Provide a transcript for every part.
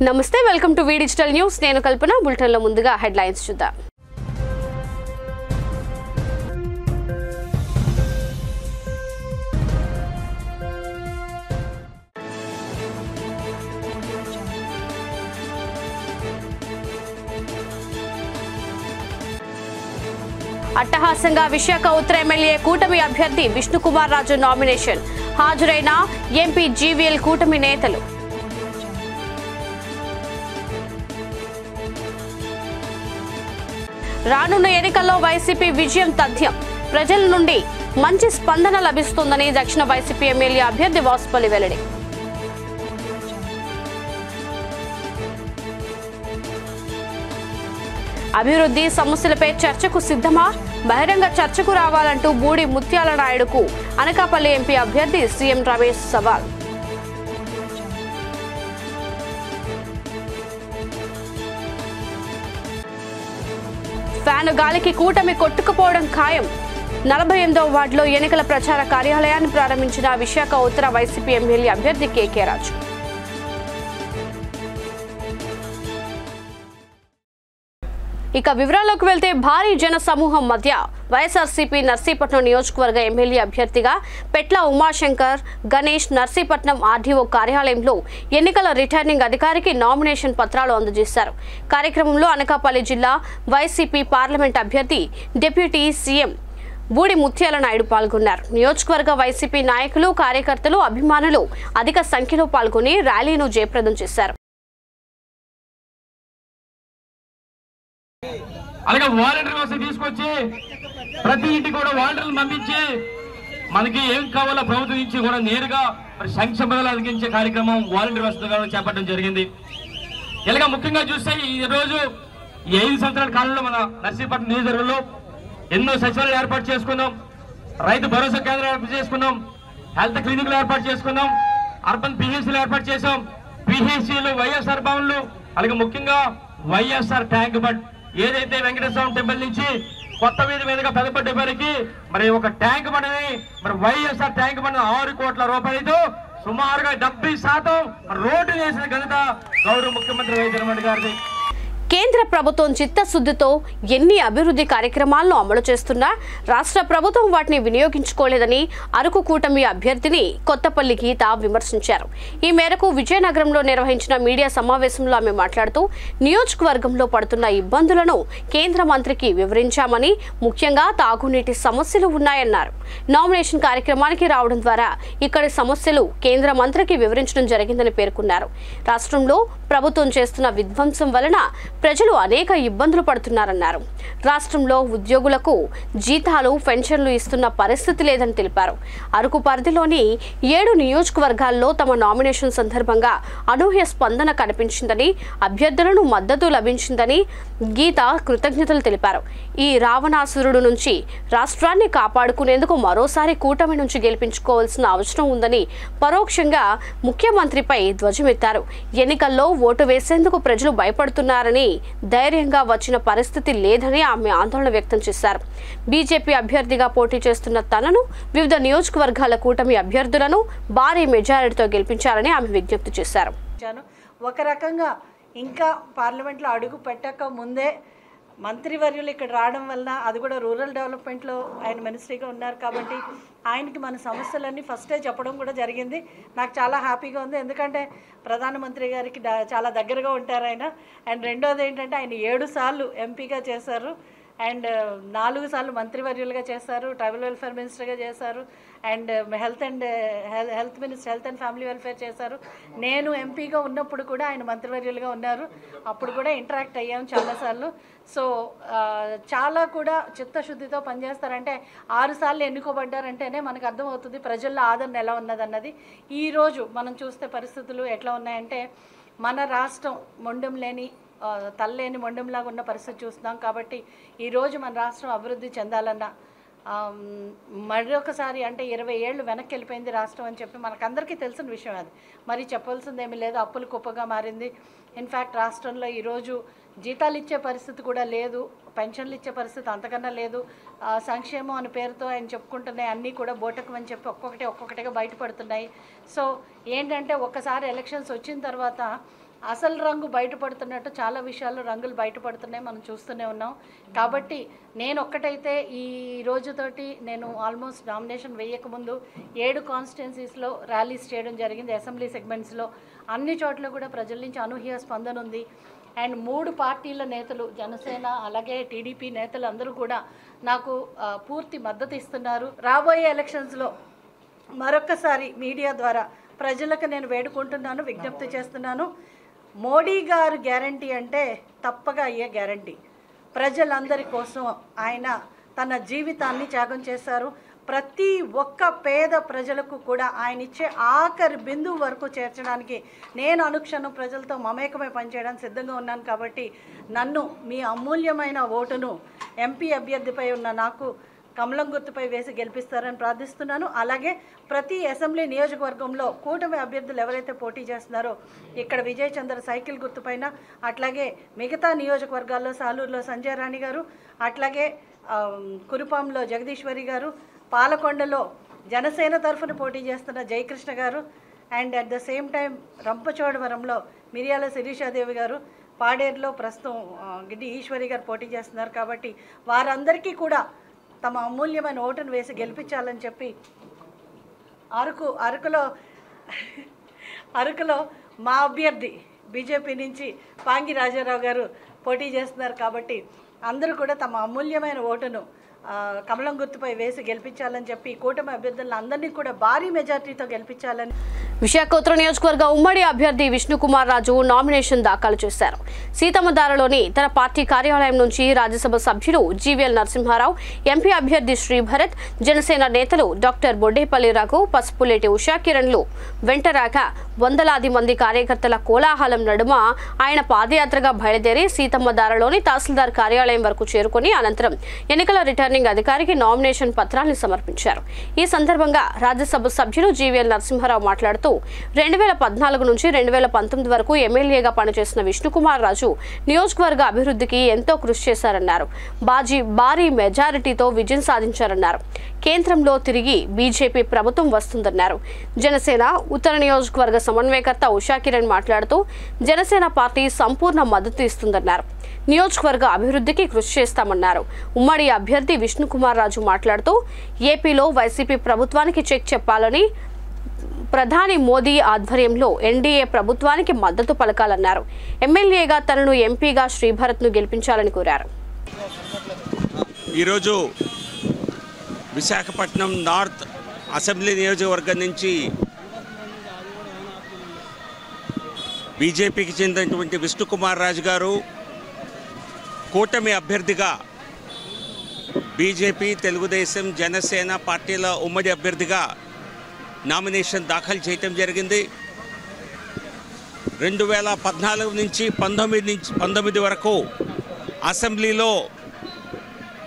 నమస్తే welcome to V digital news నేను Kalpana bulletin లో ముందుగా హెడ్లైన్స్ చూద్దాం అట్టహాసంగా విశాఖ ఉత్తర ఎమ్మెల్యే కూటమి అభ్యర్థి విష్ణుకుమార్ రాజు నామినేషన్ హాజరైన ఎంపీ జీవీఎల్ కూటమి నేతలు రానున్న ఎన్నికల్లో వైసీపీ విజయం తథ్యం ప్రజల నుండి మంచి స్పందన లభిస్తుందని దక్షిణ వైసీపీ ఎమ్మెల్యే అభ్యర్థి వాసుపల్లి వెల్లడి అభివృద్ధి సమస్యలపై చర్చకు సిద్ధమా బహిరంగ చర్చకు రావాలంటూ బూడి ముత్యాల నాయుడుకు అనకాపల్లి ఎంపీ అభ్యర్థి సీఎం రమేష్ సవాల్ ఫ్యాను గాలికి కూటమి కొట్టుకుపోవడం ఖాయం 48వ వార్డులో ఎన్నికల ప్రచార కార్యాలయాన్ని ప్రారంభించిన విశాఖ ఉత్తర వైసీపీ ఎమ్మెల్యే అభ్యర్థి కేకే రాజు ఇక వివరాల్లోకి వెళ్తే భారీ జన సమూహం మధ్య వైఎస్ఆర్సీపీ నర్సీపట్నం నియోజకవర్గ ఎమ్మెల్యే అభ్యర్థిగా పెట్ల ఉమాశంకర్ గణేష్ నర్సీపట్నం ఆర్డీఓ కార్యాలయంలో ఎన్నికల రిటర్నింగ్ అధికారికి నామినేషన్ పత్రాలు అందజేశారు. కార్యక్రమంలో అనకాపల్లి జిల్లా వైసీపీ పార్లమెంట్ అభ్యర్థి డిప్యూటీ సీఎం బూడి ముత్యాల నాయుడు పాల్గొన్నారు. నియోజకవర్గ వైసీపీ నాయకులు కార్యకర్తలు అభిమానులు అధిక సంఖ్యలో పాల్గొని ర్యాలీను జయప్రదం చేశారు. అలాగే వాలంటీర్ వ్యవస్థ తీసుకొచ్చి ప్రతి ఇంటికి కూడా వాలంటీర్లు పంపించి మనకి ఏం కావాలో ప్రభుత్వం నుంచి కూడా నేరుగా సంక్షేమ పథకాలు అందించే కార్యక్రమం వాలంటీర్ వ్యవస్థ చేపట్టడం జరిగింది. ఇలాగా ముఖ్యంగా చూస్తే ఈ రోజు 5 సంవత్సరాల కాలంలో మన నర్సీపట్నం నియోజకవర్గంలో ఎన్నో సచివాలయాలు ఏర్పాటు చేసుకున్నాం, రైతు భరోసా కేంద్రాలు ఏర్పాటు చేసుకున్నాం, హెల్త్ క్లినిక్లు ఏర్పాటు చేసుకున్నాం, అర్బన్ పిహెచ్సీలు ఏర్పాటు చేసాం, పిహెచ్సీలు వైఎస్ఆర్ భవన్లు, అలాగే ముఖ్యంగా వైఎస్ఆర్ ట్యాంక్ బండ్ ఏదైతే వెంకటేశ్వర టెంపుల్ నుంచి కొత్త వీధి మీదుగా పెద్దపడ్డ వరకు మరి ఒక ట్యాంక్ బండ్ని మరి వైఎస్ఆర్ ట్యాంక్ బండ్ 6 కోట్ల రూపాయలతో సుమారుగా 70% రోడ్డు వేసిన ఘనత గౌరవ ముఖ్యమంత్రి వైఎస్ జగన్మోహన్ రెడ్డి గారిది. కేంద్ర ప్రభుత్వం చిత్తశుద్ధితో ఎన్ని అభివృద్ధి కార్యక్రమాలను అమలు చేస్తున్నా రాష్ట్ర ప్రభుత్వం వాటిని వినియోగించుకోలేదని అరకు కూటమి అభ్యర్థిని కొత్తపల్లి గీత విమర్శించారు. ఈ మేరకు విజయనగరంలో నిర్వహించిన మీడియా సమావేశంలో ఆమె మాట్లాడుతూ నియోజకవర్గంలో పడుతున్న ఇబ్బందులను కేంద్ర మంత్రికి వివరించామని, ముఖ్యంగా తాగునీటి సమస్యలు ఉన్నాయన్నారు. నామినేషన్ కార్యక్రమానికి రావడం ద్వారా ఇక్కడి సమస్యలు కేంద్ర మంత్రికి వివరించడం జరిగిందని పేర్కొన్నారు. రాష్ట్రంలో ప్రభుత్వం చేస్తున్న విధ్వంసం వలన ప్రజలు అనేక ఇబ్బందులు పడుతున్నారన్నారు. రాష్ట్రంలో ఉద్యోగులకు జీతాలు పెన్షన్లు ఇస్తున్న పరిస్థితి లేదని తెలిపారు. అరకు పరిధిలోని 7 నియోజకవర్గాల్లో తమ నామినేషన్ సందర్భంగా అనూహ్య స్పందన కనిపించిందని, అభ్యర్థులను మద్దతు లభించిందని గీత కృతజ్ఞతలు తెలిపారు. ఈ రావణాసురుడు నుంచి రాష్ట్రాన్ని కాపాడుకునేందుకు మరోసారి కూటమి నుంచి గెలిపించుకోవాల్సిన అవసరం ఉందని పరోక్షంగా ముఖ్యమంత్రిపై ధ్వజమెత్తారు. ఎన్నికల్లో ఓటు వేసేందుకు ప్రజలు భయపడుతున్నారని, ధైర్యంగా వచ్చిన పరిస్థితి లేదని ఆమె ఆందోళన వ్యక్తం చేశారు. బీజేపీ అభ్యర్థిగా పోటీ చేస్తున్న తనను వివిధ నియోజకవర్గాల కూటమి అభ్యర్థులను భారీ మెజారిటీతో గెలిపించాలని ఆమె విజ్ఞప్తి చేశారు. ఒక రకంగా ఇంకా పార్లమెంట్లో అడుగు పెట్టక ముందే మంత్రివర్యులు ఇక్కడ రావడం వలన, అది కూడా రూరల్ డెవలప్మెంట్లో ఆయన మినిస్ట్రీగా ఉన్నారు కాబట్టి ఆయనకి మన సమస్యలన్నీ ఫస్టే చెప్పడం కూడా జరిగింది. నాకు చాలా హ్యాపీగా ఉంది, ఎందుకంటే ప్రధానమంత్రి గారికి చాలా దగ్గరగా ఉంటారు ఆయన. అండ్ రెండోది ఏంటంటే ఆయన 7 సార్లు ఎంపీగా చేశారు అండ్ 4 సార్లు మంత్రివర్యులుగా చేశారు, ట్రైబల్ వెల్ఫేర్ మినిస్టర్గా చేశారు and health and family welfare చేశారు. నేను ఎంపీగా ఉన్నప్పుడు కూడా ఆయన మంత్రివర్యులుగా ఉన్నారు, అప్పుడు కూడా ఇంటరాక్ట్ అయ్యాము చాలాసార్లు. సో చాలా కూడా చిత్తశుద్ధితో పనిచేస్తారంటే 6 సార్లు ఎన్నుకోబడ్డారంటేనే మనకు అర్థమవుతుంది ప్రజల్లో ఆదరణ ఎలా ఉన్నదన్నది. ఈరోజు మనం చూస్తే పరిస్థితులు ఎట్లా ఉన్నాయంటే మన రాష్ట్రం మొండం లేని తల్లేని మొండంలాగా ఉన్న పరిస్థితి చూస్తున్నాం. కాబట్టి ఈరోజు మన రాష్ట్రం అభివృద్ధి చెందాలన్నా మరొకసారి అంటే 20 ఏళ్ళు వెనక్కి వెళ్ళిపోయింది రాష్ట్రం అని చెప్పి మనకందరికీ తెలిసిన విషయం. అది మరి చెప్పాల్సిందేమీ లేదు. అప్పులు కుప్పగా మారింది. ఇన్ఫ్యాక్ట్ రాష్ట్రంలో ఈరోజు జీతాలు ఇచ్చే పరిస్థితి కూడా లేదు, పెన్షన్లు ఇచ్చే పరిస్థితి అంతకన్నా లేదు. సంక్షేమం అనే పేరుతో ఆయన చెప్పుకుంటున్నాయి అన్నీ కూడా బోటకం అని చెప్పి ఒక్కొక్కటిగా బయటపడుతున్నాయి. సో ఏంటంటే ఒక్కసారి ఎలక్షన్స్ వచ్చిన తర్వాత అసలు రంగు బయటపడుతున్నట్టు చాలా విషయాల్లో రంగులు బయటపడుతున్నాయి, మనం చూస్తూనే ఉన్నాం. కాబట్టి నేను ఒక్కటైతే ఈ రోజుతోటి నేను ఆల్మోస్ట్ నామినేషన్ వేయకముందు 7 కాన్స్టిట్యున్సీస్లో ర్యాలీస్ చేయడం జరిగింది. అసెంబ్లీ సెగ్మెంట్స్లో అన్ని చోట్ల కూడా ప్రజల నుంచి అనూహ్య స్పందన ఉంది. అండ్ 3 పార్టీల నేతలు, జనసేన అలాగే టీడీపీ నేతలు అందరూ కూడా నాకు పూర్తి మద్దతు ఇస్తున్నారు. రాబోయే ఎలక్షన్స్లో మరొక్కసారి మీడియా ద్వారా ప్రజలకు నేను వేడుకుంటున్నాను, విజ్ఞప్తి చేస్తున్నాను. మోడీ గారు గ్యారంటీ అంటే తప్పగా అయ్యే గ్యారంటీ. ప్రజలందరి కోసం ఆయన తన జీవితాన్ని త్యాగం చేశారు. ప్రతి ఒక్క పేద ప్రజలకు కూడా ఆయన ఇచ్చే ఆఖరి బిందువు వరకు చేర్చడానికి నేను అనుక్షణం ప్రజలతో మమేకమై పనిచేయడానికి సిద్ధంగా ఉన్నాను. కాబట్టి నన్ను మీ అమూల్యమైన ఓటును ఎంపీ అభ్యర్థిపై ఉన్న నాకు కమలం గుర్తుపై వేసి గెలిపిస్తారని ప్రార్థిస్తున్నాను. అలాగే ప్రతి అసెంబ్లీ నియోజకవర్గంలో కూటమి అభ్యర్థులు ఎవరైతే పోటీ చేస్తున్నారో ఇక్కడ విజయ్ చంద్ర సైకిల్ గుర్తుపైన, అట్లాగే మిగతా నియోజకవర్గాల్లో సాలూరులో సంజయ్ రాణి గారు, అట్లాగే కురుపాంలో జగదీశ్వరి గారు, పాలకొండలో జనసేన తరఫున పోటీ చేస్తున్న జయకృష్ణ గారు, and at the same time రంపచోడవరంలో మిరియాల శిరీషాదేవి గారు, పాడేరులో ప్రస్తుతం గిడ్డి ఈశ్వరి గారు పోటీ చేస్తున్నారు. కాబట్టి వారందరికీ కూడా తమ అమూల్యమైన ఓటును వేసి గెలిపించాలని చెప్పి అరకులో మా అభ్యర్థి బీజేపీ నుంచి పాంగి రాజారావు గారు పోటీ చేస్తున్నారు. కాబట్టి అందరూ కూడా తమ అమూల్యమైన ఓటును కమలం గుర్తుపై వేసి గెలిపించాలని చెప్పి కూటమి అభ్యర్థులను అందరినీ కూడా భారీ మెజార్టీతో గెలిపించాలని. విశాఖ ఉత్తర నియోజకవర్గ ఉమ్మడి అభ్యర్థి విష్ణుకుమార్ రాజు నామినేషన్ దాఖలు చేశారు. సీతమ్మధారలోని తన పార్టీ కార్యాలయం నుంచి రాజ్యసభ సభ్యులు జీవీఎల్ నరసింహారావు, ఎంపీ అభ్యర్థి శ్రీభరత్, జనసేన నేతలు డాక్టర్ బొడ్డేపల్లి రఘు, పసుపులేటి ఉషా కిరణ్లు వెంటరాక వందలాది మంది కార్యకర్తల కోలాహలం నడుమ ఆయన పాదయాత్రగా బయలుదేరి సీతమ్మధారలోని తహసీల్దార్ కార్యాలయం వరకు చేరుకుని అనంతరం ఎన్నికల రిటర్నింగ్ అధికారికి నామినేషన్ పత్రాలను సమర్పించారు. ఈ సందర్భంగా రాజ్యసభ సభ్యులు జీవీఎల్ నరసింహారావు మాట్లాడుతూ 2014 నుంచి 2019 వరకు ఎమ్మెల్యేగా పనిచేసిన విష్ణుకుమార్ రాజు నియోజకవర్గ అభివృద్ధికి ఎంతో కృషి చేశారన్నారు. భారీ మెజారిటీతో విజయం సాధించారన్నారు. కేంద్రంలో తిరిగి బీజేపీ ప్రభుత్వం వస్తుందన్నారు. జనసేన ఉత్తర నియోజకవర్గ సమన్వయకర్త ఉషా కిరణ్ మాట్లాడుతూ జనసేన పార్టీ సంపూర్ణ మద్దతు ఇస్తుందన్నారు. నియోజకవర్గ అభివృద్ధికి కృషి చేస్తామన్నారు. ఉమ్మడి అభ్యర్థి విష్ణుకుమార్ రాజు మాట్లాడుతూ ఏపీలో వైసీపీ ప్రభుత్వానికి చెక్ చెప్పాలని, ప్రధాని మోదీ ఆధ్వర్యంలో ఎన్డీఏ ప్రభుత్వానికి మద్దతు పలకాలన్నారు. ఎమ్మెల్యేగా తనను ఎంపీగా శ్రీభరత్ను గెలిపించాలని కోరారు. ఈరోజు విశాఖపట్నం నార్త్ అసెంబ్లీ నియోజకవర్గం నుంచి బీజేపీకి చెందినటువంటి విష్ణుకుమార్ రాజు గారు కూటమి అభ్యర్థిగా బీజేపీ, తెలుగుదేశం, జనసేన పార్టీల ఉమ్మడి అభ్యర్థిగా నామినేషన్ దాఖలు చేయటం జరిగింది. 2014 నుంచి 19 వరకు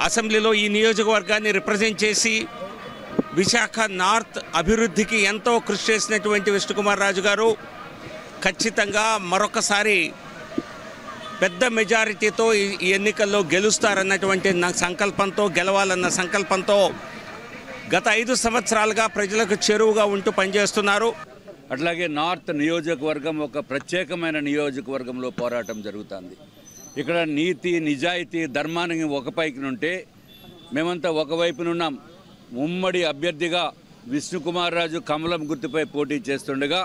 అసెంబ్లీలో ఈ నియోజకవర్గాన్ని రిప్రజెంట్ చేసి విశాఖ నార్త్ అభివృద్ధికి ఎంతో కృషి చేసినటువంటి విష్ణుకుమార్ రాజు గారు ఖచ్చితంగా మరొకసారి పెద్ద మెజారిటీతో ఈ ఎన్నికల్లో గెలుస్తారన్నటువంటి గెలవాలన్న సంకల్పంతో గత 5 సంవత్సరాలుగా ప్రజలకు చేరువుగా ఉంటూ పనిచేస్తున్నారు. అట్లాగే నార్త్ నియోజకవర్గం ఒక ప్రత్యేకమైన నియోజకవర్గంలో పోరాటం జరుగుతుంది. ఇక్కడ నీతి, నిజాయితీ, ధర్మానికి ఒకపైకి ఉంటే మేమంతా ఒకవైపునున్నాం. ఉమ్మడి అభ్యర్థిగా విష్ణుకుమార్ రాజు కమలం గుర్తుపై పోటీ చేస్తుండగా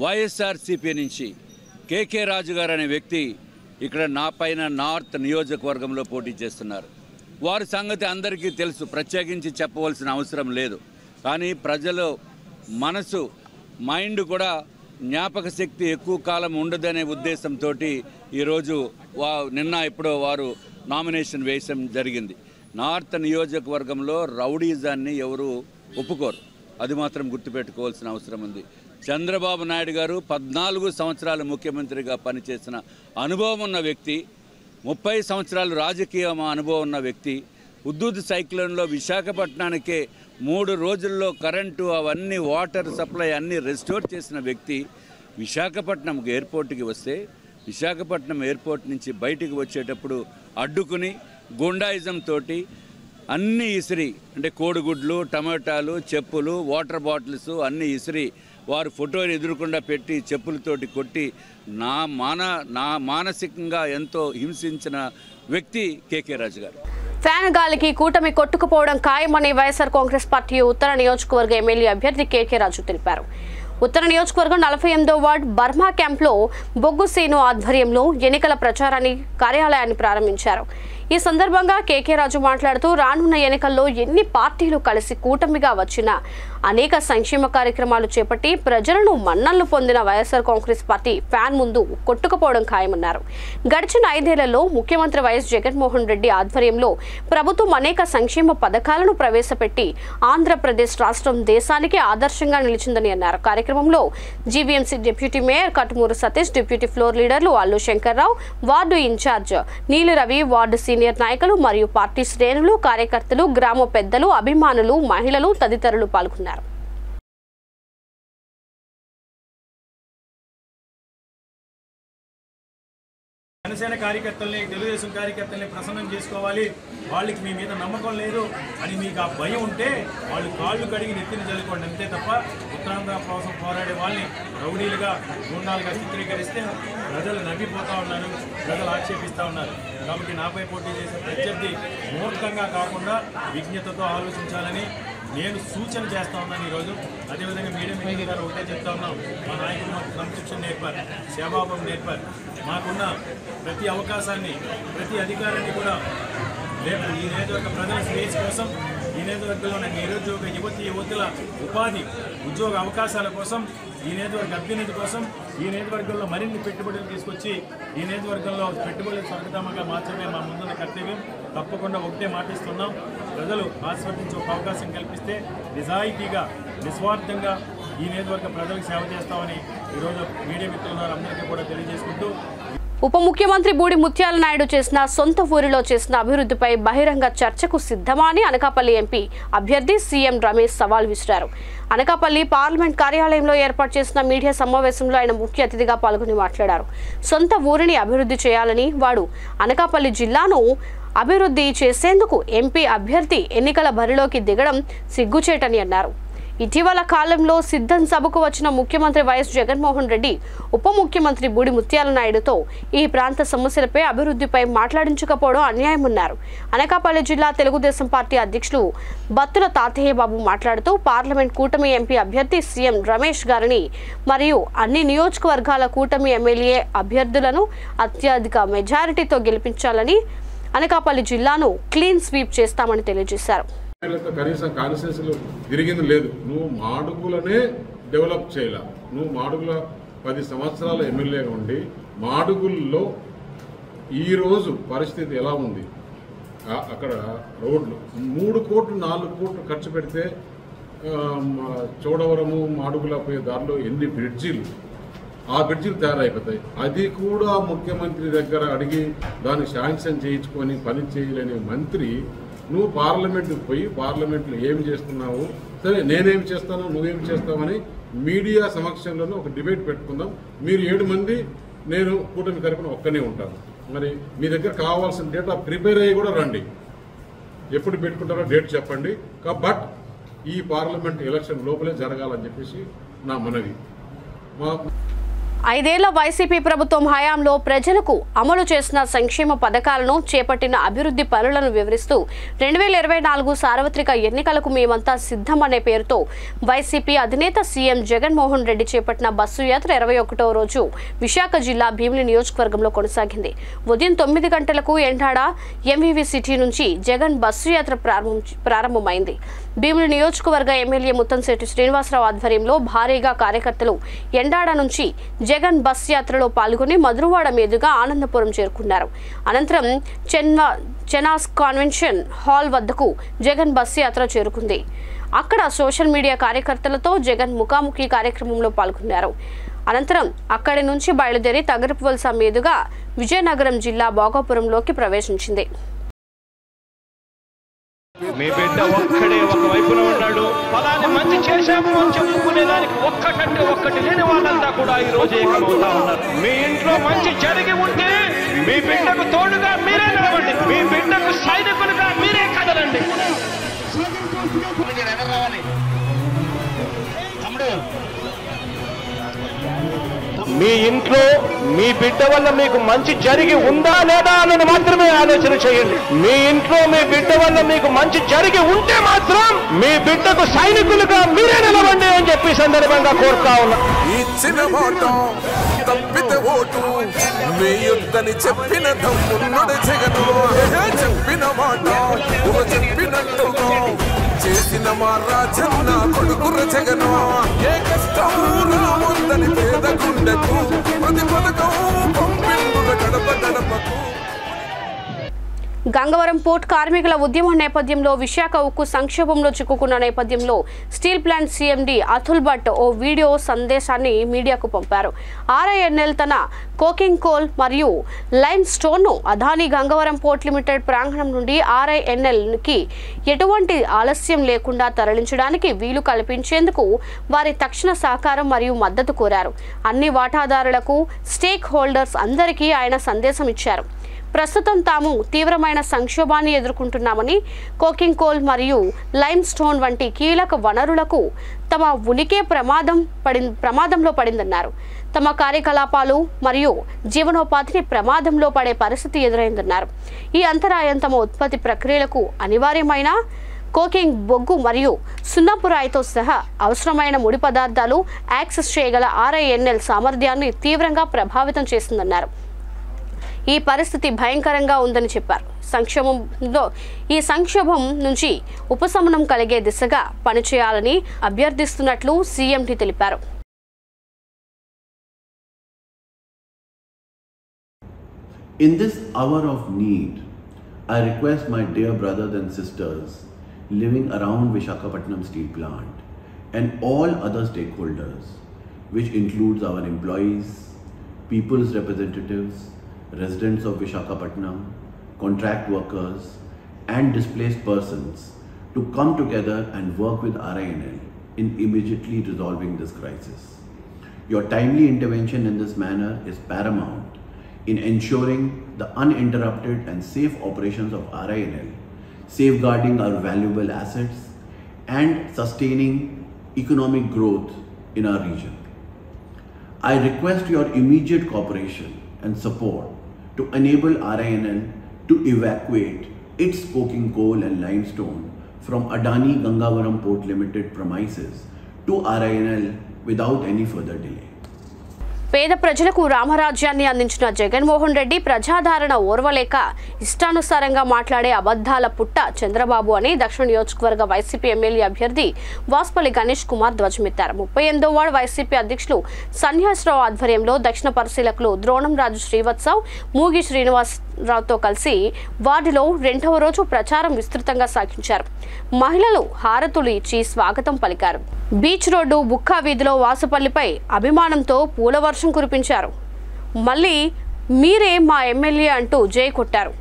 వైఎస్ఆర్సీపీ నుంచి కేకే రాజు గారు అనే వ్యక్తి ఇక్కడ నా పైన నార్త్ నియోజకవర్గంలో పోటీ చేస్తున్నారు. వారి సంగతి అందరికీ తెలుసు, ప్రత్యేకించి చెప్పవలసిన అవసరం లేదు. కానీ ప్రజలు మైండ్ కూడా జ్ఞాపక శక్తి ఎక్కువ కాలం ఉండదనే ఉద్దేశంతో ఈరోజు ఎప్పుడో వారు నామినేషన్ వేయడం జరిగింది. నార్త్ నియోజకవర్గంలో రౌడీజాన్ని ఎవరు ఒప్పుకోరు, అది మాత్రం గుర్తుపెట్టుకోవాల్సిన అవసరం ఉంది. చంద్రబాబు నాయుడు గారు 14 సంవత్సరాలు ముఖ్యమంత్రిగా పనిచేసిన అనుభవం ఉన్న వ్యక్తి, 30 సంవత్సరాలు రాజకీయ అనుభవం ఉన్న వ్యక్తి, హుద్దూద్ సైక్లోన్లో విశాఖపట్నానికే 3 రోజుల్లో కరెంటు అవన్నీ వాటర్ సప్లై అన్నీ రెస్టోర్ చేసిన వ్యక్తి విశాఖపట్నం ఎయిర్పోర్ట్కి వస్తే విశాఖపట్నం ఎయిర్పోర్ట్ నుంచి బయటికి వచ్చేటప్పుడు అడ్డుకుని గుండాయిజం తోటి అన్నీ ఇసిరి, అంటే కోడిగుడ్లు, టమాటాలు, చెప్పులు, వాటర్ బాటిల్స్ అన్నీ ఇసిరి వారు ఫోటోని ఎదురుకుండా పెట్టి చెప్పులతోటి కొట్టి నా మానసికంగా ఎంతో హింసించిన వ్యక్తి కేకే రాజు గారు. ఫ్యాన్ గాలికి కూటమి కొట్టుకుపోవడం ఖాయమని వైఎస్ఆర్ కాంగ్రెస్ పార్టీ ఉత్తర నియోజకవర్గ ఎమ్మెల్యే అభ్యర్థి కేకే రాజు తెలిపారు. ఉత్తర నియోజకవర్గం 48వ వార్డు బర్మా క్యాంప్లో బొగ్గు సీను ఆధ్వర్యంలో ఎన్నికల ప్రచారాన్ని కార్యాలయాన్ని ప్రారంభించారు. ఈ సందర్భంగా కేకే రాజు మాట్లాడుతూ రానున్న ఎన్నికల్లో ఎన్ని పార్టీలు కలిసి కూటమిగా వచ్చినా అనేక సంక్షేమ కార్యక్రమాలు చేపట్టి ప్రజలను మన్ననలు పొందిన వైఎస్ఆర్ కాంగ్రెస్ పార్టీ ఫ్యాన్ ముందు కొట్టుకుపోవడం ఖాయమన్నారు. గడిచిన 5 ఏళ్లలో ముఖ్యమంత్రి వైఎస్ జగన్మోహన్ రెడ్డి ఆధ్వర్యంలో ప్రభుత్వం అనేక సంక్షేమ పథకాలను ప్రవేశపెట్టి ఆంధ్రప్రదేశ్ రాష్ట్రం దేశానికి ఆదర్శంగా నిలిచిందని అన్నారు. కార్యక్రమంలో GVMC deputy mayor Katumuru Satish, deputy floor లీడర్లు అల్లు శంకర్రావు, వార్డు ఇన్ఛార్జ్ నీలి రవి, వార్డు సీనియర్ నాయకులు మరియు పార్టీ శ్రేణులు, కార్యకర్తలు, గ్రామ పెద్దలు, అభిమానులు, మహిళలు తదితరులు పాల్గొన్నారు. జనసేన కార్యకర్తల్ని, తెలుగుదేశం కార్యకర్తల్ని ప్రసన్నం చేసుకోవాలి, వాళ్ళకి మీ మీద నమ్మకం లేదు అని మీకు ఆ భయం ఉంటే వాళ్ళు కాళ్ళు కడిగి నెత్తిని చల్లుకోండి, అంతే తప్ప ఉత్తరాంధ్ర కోసం పోరాడే వాళ్ళని రౌడీలుగా గుండాలుగా చిత్రీకరిస్తే ప్రజలు నవ్విపోతూ ఉన్నారు, ప్రజలు ఆక్షేపిస్తూ ఉన్నారు. కాబట్టి నాపై పోటీ చేసే ప్రత్యర్థి మూర్ఖంగా కాకుండా విజ్ఞతతో ఆలోచించాలని నేను సూచన చేస్తూ ఉన్నాను ఈరోజు. అదేవిధంగా మీడియా మిత్రులు గారు ఒకటే చెప్తా ఉన్నాం, మా నాయకులు మాకు క్రమశిక్షణ నేర్పారు, సేవాభావం నేర్పారు. మాకున్న ప్రతి అవకాశాన్ని, ప్రతి అధికారాన్ని కూడా రేపు ఈ నియోజకవర్గ ప్రజల శ్రేయస్ కోసం, ఈ నియోజకవర్గంలో ఉన్న నిరుద్యోగ యువతుల ఉపాధి ఉద్యోగ అవకాశాల కోసం, ఈ నియోజకవర్గ అభ్యున్నతి కోసం, ఈ నియోజకవర్గంలో మరిన్ని పెట్టుబడులు తీసుకొచ్చి ఈ నియోజకవర్గంలో పెట్టుబడులు స్వర్గధామంగా మార్చడమే మా ముందున్న కర్తవ్యం. తప్పకుండా ఒకటే మాటిస్తున్నాం, ప్రజలు ఆస్వాదించే ఒక అవకాశం కల్పిస్తే నిజాయితీగా, నిస్వార్థంగా ఈ నియోజకవర్గ ప్రజలకు సేవ చేస్తామని ఈరోజు మీడియా మిత్రుల అందరికీ కూడా తెలియజేసుకుంటూ, ఉప ముఖ్యమంత్రి బూడి ముత్యాల నాయుడు చేసిన సొంత ఊరిలో చేసిన అభివృద్ధిపై బహిరంగ చర్చకు సిద్ధమా అని అనకాపల్లి ఎంపీ అభ్యర్థి సీఎం రమేష్ సవాల్ విసిరారు. అనకాపల్లి పార్లమెంట్ కార్యాలయంలో ఏర్పాటు చేసిన మీడియా సమావేశంలో ఆయన ముఖ్య అతిథిగా పాల్గొని మాట్లాడారు. సొంత ఊరిని అభివృద్ధి చేయాలని, వాడు అనకాపల్లి జిల్లాను అభివృద్ధి చేసేందుకు ఎంపీ అభ్యర్థి ఎన్నికల బరిలోకి దిగడం సిగ్గుచేటని అన్నారు. ఇటీవల కాలంలో సిద్ధం సభకు వచ్చిన ముఖ్యమంత్రి వైఎస్ జగన్మోహన్ రెడ్డి ఉప ముఖ్యమంత్రి బూడి ముత్యాల నాయుడుతో ఈ ప్రాంత సమస్యలపై అభివృద్ధిపై మాట్లాడించకపోవడం అన్యాయమన్నారు. అనకాపల్లి జిల్లా తెలుగుదేశం పార్టీ అధ్యక్షులు బత్తుల తాతయ్య బాబు మాట్లాడుతూ పార్లమెంట్ కూటమి ఎంపీ అభ్యర్థి సీఎం రమేష్ గారిని మరియు అన్ని నియోజకవర్గాల కూటమి ఎమ్మెల్యే అభ్యర్థులను అత్యధిక మెజారిటీతో గెలిపించాలని, అనకాపల్లి జిల్లాను క్లీన్ స్వీప్ చేస్తామని తెలియజేశారు. కనీసం కాన్స్టిట్యూన్సీలు తిరిగింది లేదు. నువ్వు మాడుగులనే డెవలప్ చేయాల. నువ్వు మాడుగుల 10 సంవత్సరాల ఎమ్మెల్యేగా ఉండి మాడుగుల్లో ఈరోజు పరిస్థితి ఎలా ఉంది? అక్కడ రోడ్లు 3 కోట్లు 4 కోట్లు ఖర్చు పెడితే చోడవరము మాడుగుల పోయే దారిలో ఎన్ని బ్రిడ్జిలు, ఆ బ్రిడ్జిలు తయారైపోతాయి. అది కూడా ముఖ్యమంత్రి దగ్గర అడిగి దాన్ని శాంక్షన్ చేయించుకొని పని చేయలేని మంత్రి నువ్వు పార్లమెంట్కి పోయి పార్లమెంట్లో ఏమి చేస్తున్నావు, సరే నేనేమి చేస్తాను నువ్వేమి చేస్తావని మీడియా సమక్షంలోనే ఒక డిబేట్ పెట్టుకుందాం. మీరు 7 మంది, నేను కూటమి తరపున ఒక్కనే ఉంటాను. మరి మీ దగ్గర కావాల్సిన డేటా ప్రిపేర్ అయ్యి కూడా రండి. ఎప్పుడు పెట్టుకుంటారో డేట్ చెప్పండి. బట్ ఈ పార్లమెంట్ ఎలక్షన్ లోపలే జరగాలని చెప్పేసి నా మనవి. 5 ఏళ్ల వైసీపీ ప్రభుత్వం హయాంలో ప్రజలకు అమలు చేసిన సంక్షేమ పథకాలను, చేపట్టిన అభివృద్ధి పనులను వివరిస్తూ 2024 సార్వత్రిక ఎన్నికలకు మేమంతా సిద్ధం అనే పేరుతో వైసీపీ అధినేత సీఎం జగన్మోహన్ రెడ్డి చేపట్టిన బస్సు యాత్ర 21వ రోజు విశాఖ జిల్లా భీమిలి నియోజకవర్గంలో కొనసాగింది. ఉదయం 9 గంటలకు ఎండాడ ఎంవీవీ సిటీ నుంచి జగన్ బస్సు యాత్ర ప్రారంభమైంది. భీమిలి నియోజకవర్గ ఎమ్మెల్యే ముత్తంశెట్టి శ్రీనివాసరావు ఆధ్వర్యంలో భారీగా కార్యకర్తలు ఎండాడ నుంచి జగన్ బస్ యాత్రలో పాల్గొని మధురవాడ మీదుగా ఆనందపురం చేరుకున్నారు. అనంతరం చెనాస్ కన్వెన్షన్ హాల్ వద్దకు జగన్ బస్ యాత్ర చేరుకుంది. అక్కడ సోషల్ మీడియా కార్యకర్తలతో జగన్ ముఖాముఖి కార్యక్రమంలో పాల్గొన్నారు. అనంతరం అక్కడి నుంచి బయలుదేరి తగరపువలస మీదుగా విజయనగరం జిల్లా భోగాపురంలోకి ప్రవేశించింది. మీ బిడ్డ ఒక్కడే ఒక వైపున ఉన్నాడు. ఫలాన్ని మంచి చేశాము అని చెప్పుకునేదానికి ఒక్కటంటే ఒక్కటి లేని వాళ్ళంతా కూడా ఈ రోజు ఏకమవుతా ఉన్నారు. మీ ఇంట్లో మంచి జరిగి ఉంటే మీ బిడ్డకు తోడుగా మీరే నిలవండి, మీ బిడ్డకు సైనికులుగా మీరే కదలండి. మీ ఇంట్లో మీ బిడ్డ వల్ల మీకు మంచి జరిగి ఉందా లేదా అన్నది మాత్రమే ఆలోచన చేయండి. మీ ఇంట్లో మీ బిడ్డ వల్ల మీకు మంచి జరిగి ఉంటే మాత్రం మీ బిడ్డకు సైనికులుగా మీరే నిలవండి అని చెప్పి సందర్భంగా కోరుతా ఉన్నా. ఇచ్చిన మాట తప్పితే ఓటు వేయొద్దని చెప్పిన దమ్మున్నడు జగను. చెప్పిన మాట చెప్పినట్టుగా చేసిన మా రాజన్న కొడుకుర జగను. ఏ కష్టం రావద్దని పేద గుండెకు ప్రతి పథకం పంపింపుల గడప గడపకు. గంగవరం పోర్ట్ కార్మికుల ఉద్యమం నేపథ్యంలో విశాఖ ఉక్కు సంక్షోభంలో చిక్కుకున్న నేపథ్యంలో steel plant CMD Atul Bhat ఓ వీడియో సందేశాన్ని మీడియాకు పంపారు. RINL తన కోకింగ్ కోల్ మరియు లైమ్ స్టోన్ను అదానీ గంగవరం పోర్ట్ లిమిటెడ్ ప్రాంగణం నుండి RINLకి ఎటువంటి ఆలస్యం లేకుండా తరలించడానికి వీలు కల్పించేందుకు వారి తక్షణ సహకారం మరియు మద్దతు కోరారు. అన్ని వాటాదారులకు, స్టేక్ హోల్డర్స్ అందరికీ ఆయన సందేశం ఇచ్చారు. ప్రస్తుతం తాము తీవ్రమైన సంక్షోభాన్ని ఎదుర్కొంటున్నామని, కోకింగ్ కోల్ మరియు లైమ్ స్టోన్ వంటి కీలక వనరులకు తమ ఉనికి ప్రమాదంలో పడిందన్నారు. తమ కార్యకలాపాలు మరియు జీవనోపాధిని ప్రమాదంలో పడే పరిస్థితి ఎదురైందన్నారు. ఈ అంతరాయం తమ ఉత్పత్తి ప్రక్రియలకు అనివార్యమైన కోకింగ్ బొగ్గు మరియు సున్నపు రాయితో సహా అవసరమైన ముడి పదార్థాలు యాక్సెస్ చేయగల RINL సామర్థ్యాన్ని తీవ్రంగా ప్రభావితం చేసిందన్నారు. ఈ పరిస్థితి భయంకరంగా ఉందని చెప్పారు. ఈ సంక్షోభం నుంచి ఉపశమనం కలిగే దిశగా పనిచేయాలని అభ్యర్థిస్తున్నట్లు CMD తెలిపారు. In this hour of need, I request my dear brothers and sisters living around Visakhapatnam Steel Plant and all other stakeholders, which includes our employees, people's representatives, residents of Visakhapatnam, contract workers and displaced persons to come together and work with RINL in immediately resolving this crisis. Your timely intervention in this manner is paramount in ensuring the uninterrupted and safe operations of RINL, safeguarding our valuable assets and sustaining economic growth in our region. I request your immediate cooperation and support to enable RINL to evacuate its coking coal and limestone from Adani Gangavaram Port Limited premises to RINL without any further delay. పేద ప్రజలకు రామరాజ్యాన్ని అందించిన జగన్మోహన్ రెడ్డి ప్రజాదరణ ఓర్వలేక ఇష్టానుసారంగా మాట్లాడే అబద్ధాల పుట్ట చంద్రబాబు అని దక్షిణ నియోజకవర్గ వైసీపీ ఎమ్మెల్యే అభ్యర్థి వాస్పల్లి గణేష్ కుమార్ ధ్వజమెత్తారు. 38వ వార్డు వైసీపీ అధ్యక్షులు సన్యాసరావు ఆధ్వర్యంలో దక్షిణ పరిశీలకులు ద్రోణంరాజు శ్రీవత్సవ్, మూగి శ్రీనివాసరావుతో కలిసి వార్డులో 2వ రోజు ప్రచారం విస్తృతంగా సాగించారు. మహిళలు హారతులు ఇచ్చి స్వాగతం పలికారు. బీచ్ రోడ్డు బుక్కా వీధిలో వాసుపల్లిపై అభిమానంతో పూల వర్షం కురిపించారు. మళ్ళీ మీరే మా ఎమ్మెల్యే అంటూ జై కొట్టారు.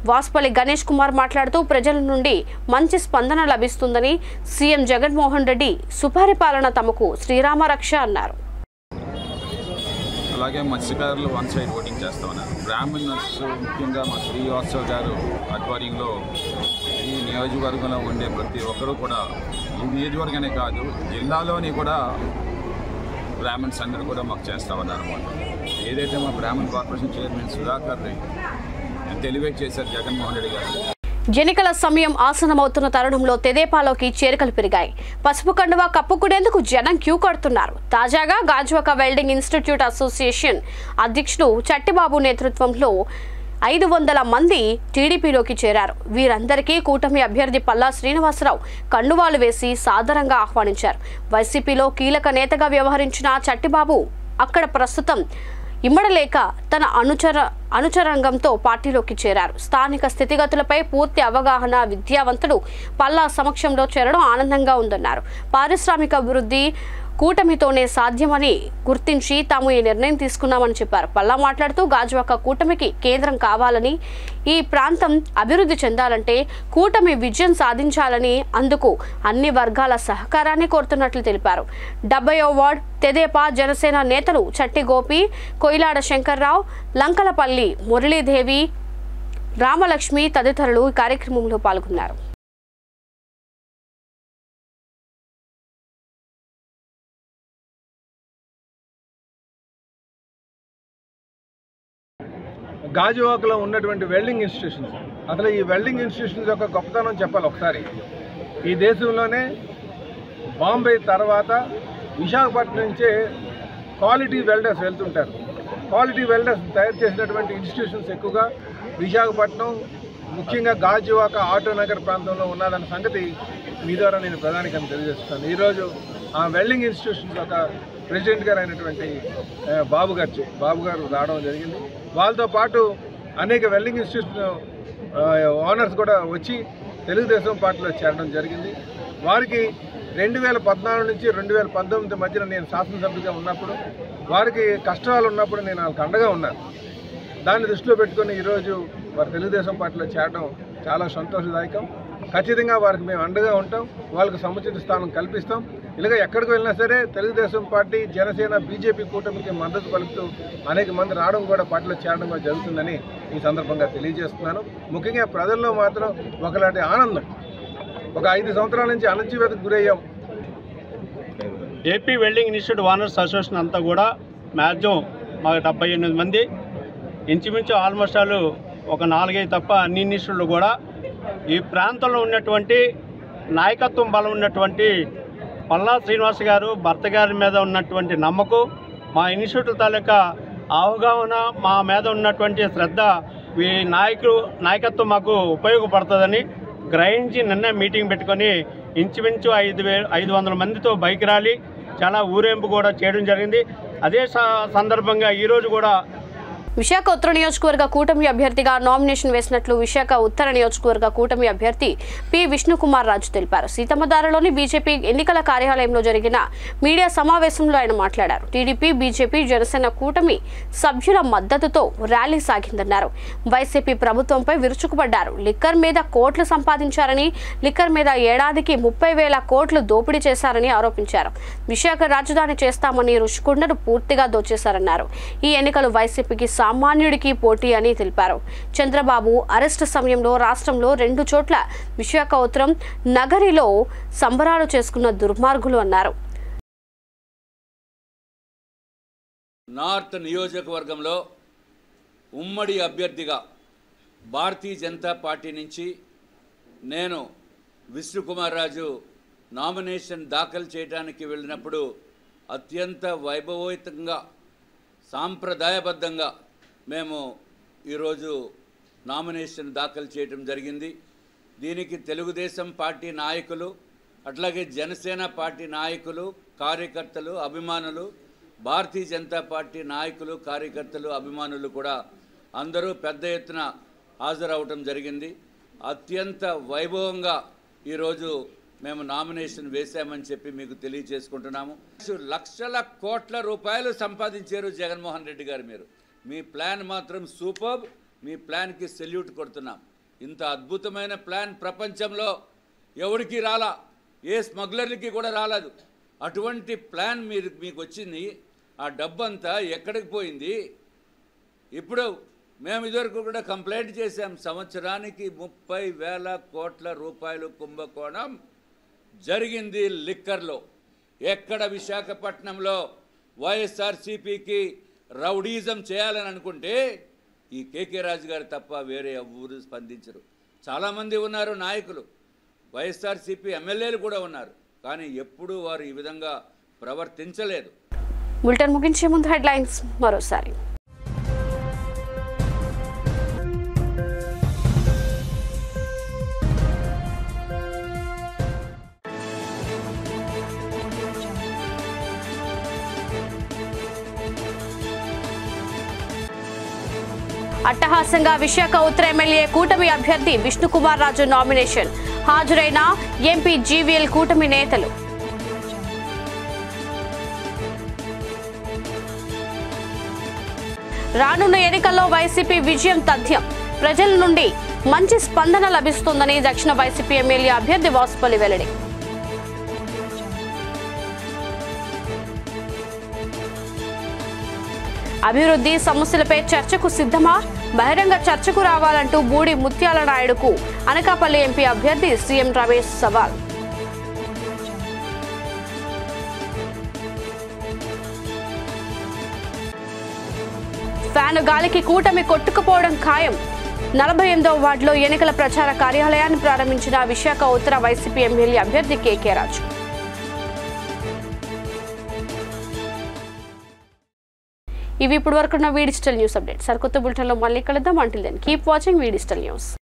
వాసుపల్లి గణేష్ కుమార్ మాట్లాడుతూ ప్రజల నుండి మంచి స్పందన లభిస్తుందని, సీఎం జగన్మోహన్ రెడ్డి సుపరిపాలన తమకు శ్రీరామ రక్ష అన్నారు. అలాగే మత్స్యకారులు వన్ సైడ్ ఓటింగ్ చేస్తా ఉన్నారు. బ్రాహ్మణ్స్ ముఖ్యంగా మా శ్రీవాత్సవ్ గారు ఆధ్వర్యంలో ఈ నియోజకవర్గంలో ఉండే ప్రతి ఒక్కరూ కూడా ఈ నియోజకవర్గానే కాదు జిల్లాలోని కూడా బ్రాహ్మణ్స్ అందరూ కూడా మాకు చేస్తూ ఉన్నారు అన్నమాట. ఏదైతే మా Brahmin corporation chairman Sudhakar Reddy elevate చేశారు జగన్మోహన్ రెడ్డి గారు. ఎన్నికల సమయం ఆసనమవుతున్న తరుణంలో తెదేపాలోకి చేరికలు పెరిగాయి. పసుపు కండువా కప్పుకునేందుకు జనం క్యూ కడుతున్నారు. తాజాగా గాజువాక వెల్డింగ్ ఇన్స్టిట్యూట్ అసోసియేషన్ అధ్యక్షుడు చట్టిబాబు నేతృత్వంలో 500 మంది టీడీపీలోకి చేరారు. వీరందరికీ కూటమి అభ్యర్థి పల్లా శ్రీనివాసరావు కండువాలు వేసి సాదరంగా ఆహ్వానించారు. వైసీపీలో కీలక నేతగా వ్యవహరించిన చట్టిబాబు అక్కడ ప్రస్తుతం ఇమ్మడలేక తన అనుచరంగంతో పార్టీలోకి చేరారు. స్థానిక స్థితిగతులపై పూర్తి అవగాహన, విద్యావంతుడు పల్లా సమక్షంలో చేరడం ఆనందంగా ఉందన్నారు. పారిశ్రామిక అభివృద్ధి కూటమితోనే సాధ్యమని గుర్తించి తాము ఈ నిర్ణయం తీసుకున్నామని చెప్పారు. పల్లా మాట్లాడుతూ గాజువాక కూటమికి కేంద్రం కావాలని, ఈ ప్రాంతం అభివృద్ధి చెందాలంటే కూటమి విజయం సాధించాలని, అందుకు అన్ని వర్గాల సహకారాన్ని కోరుతున్నట్లు తెలిపారు. 70వ వార్డు తెదేపా జనసేన నేతలు చట్టి గోపి, కొయిలాడ శంకర్రావు, లంకలపల్లి మురళీదేవి, రామలక్ష్మి తదితరులు ఈ కార్యక్రమంలో పాల్గొన్నారు. గాజువాకలో ఉన్నటువంటి వెల్డింగ్ ఇన్స్టిట్యూషన్స్. అసలు ఈ వెల్డింగ్ ఇన్స్టిట్యూషన్స్ యొక్క గొప్పతనం చెప్పాలి ఒకసారి. ఈ దేశంలోనే బాంబే తర్వాత విశాఖపట్నం నుంచే క్వాలిటీ వెల్డర్స్ వెళ్తుంటారు. క్వాలిటీ వెల్డర్స్ తయారు చేసినటువంటి ఇన్స్టిట్యూషన్స్ ఎక్కువగా విశాఖపట్నం, ముఖ్యంగా గాజువాక ఆటోనగర్ ప్రాంతంలో ఉన్నదన్న సంగతి మీ ద్వారా నేను ప్రధానికని తెలియజేస్తాను. ఈరోజు ఆ వెల్డింగ్ ఇన్స్టిట్యూషన్స్ ఒక ప్రెసిడెంట్ గారు అయినటువంటి బాబు గారు రావడం జరిగింది. వాళ్ళతో పాటు అనేక వెల్డింగ్ ఇన్స్టిట్యూషన్ ఓనర్స్ కూడా వచ్చి తెలుగుదేశం పార్టీలో చేరడం జరిగింది. వారికి 2014 నుంచి 2019 మధ్యన నేను శాసనసభ్యుగా ఉన్నప్పుడు వారికి కష్టాలు ఉన్నప్పుడు నేను వాళ్ళకి అండగా ఉన్నాను. దాన్ని దృష్టిలో పెట్టుకొని ఈరోజు వారు తెలుగుదేశం పార్టీలో చేరడం చాలా సంతోషదాయకం. ఖచ్చితంగా వారికి మేము అండగా ఉంటాం, వాళ్ళకి సముచిత స్థానం కల్పిస్తాం. ఇలాగ ఎక్కడికి వెళ్ళినా సరే తెలుగుదేశం పార్టీ, జనసేన, బీజేపీ కూటమికి మద్దతు పలుకుతూ అనేక మంది రావడం కూడా పార్టీలో చేరడం కూడా జరుగుతుందని ఈ సందర్భంగా తెలియజేస్తున్నాను. ముఖ్యంగా ప్రజల్లో మాత్రం ఒకలాంటి ఆనందం. ఒక 5 సంవత్సరాల నుంచి అణచివేతకు గురయ్యాం. AP welding institute owners association అంతా కూడా మ్యాక్సిమం మాకు 78 మంది, ఇంచుమించు ఆల్మోస్ట్ వాళ్ళు ఒక 4-5 తప్ప అన్ని ఇన్స్టిట్యూట్లు కూడా ఈ ప్రాంతంలో ఉన్నటువంటి నాయకత్వం బలం ఉన్నటువంటి పల్లా శ్రీనివాస్ గారు భర్త గారి మీద ఉన్నటువంటి నమ్మకం, మా ఇన్స్టిట్యూట్ల తాలూకా అవగాహన, మా మీద ఉన్నటువంటి శ్రద్ధ, ఈ నాయకత్వం మాకు ఉపయోగపడుతుందని గ్రహించి నిన్న మీటింగ్ పెట్టుకొని ఇంచుమించు 500 మందితో బైక్ ర్యాలీ, చాలా ఊరేంపు కూడా చేయడం జరిగింది. అదే సందర్భంగా ఈరోజు కూడా విశాఖ ఉత్తర నియోజకవర్గ కూటమి అభ్యర్థిగా నామినేషన్ వేసినట్లు విశాఖ ఉత్తర నియోజకవర్గ కూటమి అభ్యర్థి పి విష్ణుకుమార్ రాజు తెలిపారు. సీతమ్మధారలోని బీజేపీ ఎన్నికల కార్యాలయంలో జరిగిన మీడియా సమావేశంలో ఆయన మాట్లాడారు. టీడీపీ, బీజేపీ, జనసేన కూటమి సభ్యుల మద్దతుతో ర్యాలీ సాగిందన్నారు. వైసీపీ ప్రభుత్వంపై విరుచుకుపడ్డారు. లిక్కర్ మీద కోట్లు సంపాదించారని, లిక్కర్ మీద ఏడాదికి 30,000 కోట్లు దోపిడీ చేశారని ఆరోపించారు. విశాఖ రాజధాని చేస్తామని రుషికొండను పూర్తిగా దోచేశారన్నారు. ఈ ఎన్నికలు వైసీపీకి సామాన్యుడికి పోటీ అని తెలిపారు. చంద్రబాబు అరెస్టు సమయంలో రాష్ట్రంలో 2 చోట్ల విశాఖ ఉత్తరం నగరిలో సంబరాలు చేసుకున్న దుర్మార్గులు అన్నారు. నార్త్ నియోజకవర్గంలో ఉమ్మడి అభ్యర్థిగా భారతీయ జనతా పార్టీ నుంచి నేను విష్ణుకుమార్ రాజు నామినేషన్ దాఖలు చేయడానికి వెళ్ళినప్పుడు అత్యంత వైభవోపేతంగా, సాంప్రదాయబద్ధంగా మేము ఈరోజు నామినేషన్ దాఖలు చేయడం జరిగింది. దీనికి తెలుగుదేశం పార్టీ నాయకులు, అట్లాగే జనసేన పార్టీ నాయకులు, కార్యకర్తలు, అభిమానులు, భారతీయ జనతా పార్టీ నాయకులు, కార్యకర్తలు, అభిమానులు కూడా అందరూ పెద్ద ఎత్తున హాజరవటం జరిగింది. అత్యంత వైభవంగా ఈరోజు మేము నామినేషన్ వేశామని చెప్పి మీకు తెలియజేసుకుంటున్నాము. లక్షల కోట్ల రూపాయలు సంపాదించారు జగన్మోహన్ రెడ్డి గారు. మీ ప్లాన్ మాత్రం సూపర్బ్. మీ ప్లాన్కి సెల్యూట్ కొడుతున్నాం. ఇంత అద్భుతమైన ప్లాన్ ప్రపంచంలో ఎవరికి రాలా, ఏ స్మగ్లర్లకి కూడా రాలేదు. అటువంటి ప్లాన్ మీకు వచ్చింది. ఆ డబ్బంతా ఎక్కడికి పోయింది? ఇప్పుడు మేము ఇదివరకు కూడా కంప్లైంట్ చేశాం. సంవత్సరానికి 30,000 కోట్ల రూపాయలు కుంభకోణం జరిగింది లిక్కర్లో. ఎక్కడ విశాఖపట్నంలో వైఎస్ఆర్సీపీకి రౌడీజం చేయాలని అనుకుంటే ఈ కేకే రాజు గారు తప్ప వేరే ఎవరు స్పందించరు. చాలామంది ఉన్నారు నాయకులు, వైఎస్ఆర్సీపీ ఎమ్మెల్యేలు కూడా ఉన్నారు, కానీ ఎప్పుడూ వారు ఈ విధంగా ప్రవర్తించలేదు. బులెటిన్ ముగించే ముందు హెడ్లైన్స్ మరోసారి. అట్టహాసంగా విశాఖ ఉత్తర ఎమ్మెల్యే కూటమి అభ్యర్థి విష్ణుకుమార్ రాజు నామినేషన్. హాజరైన ఎంపీ జీవీఎల్ కూటమి నేతలు. రానున్న ఎన్నికల్లో వైసీపీ విజయం తథ్యం. ప్రజల నుండి మంచి స్పందన లభిస్తుందని దక్షిణ వైసీపీ ఎమ్మెల్యే అభ్యర్థి వాసుపల్లి వెల్లడి. అభివృద్ధి సమస్యలపై చర్చకు సిద్ధమా? బహిరంగ చర్చకు రావాలంటూ బూడి ముత్యాల నాయుడుకు అనకాపల్లి ఎంపీ అభ్యర్థి సీఎం రమేష్ సవాల్. ఫ్యాను గాలికి కూటమి కొట్టుకుపోవడం ఖాయం. 48వ వార్డులో ఎన్నికల ప్రచార కార్యాలయాన్ని ప్రారంభించిన విశాఖ ఉత్తర వైసీపీ ఎమ్మెల్యే అభ్యర్థి కేకే రాజు. ఇవి ఇప్పుడు వరకున్న వీ డిజిటల్ న్యూస్ అప్డేట్. సరికొత్త బులెటిన్లో మళ్ళీ కలుద్దాం. Until then keep watching V digital news.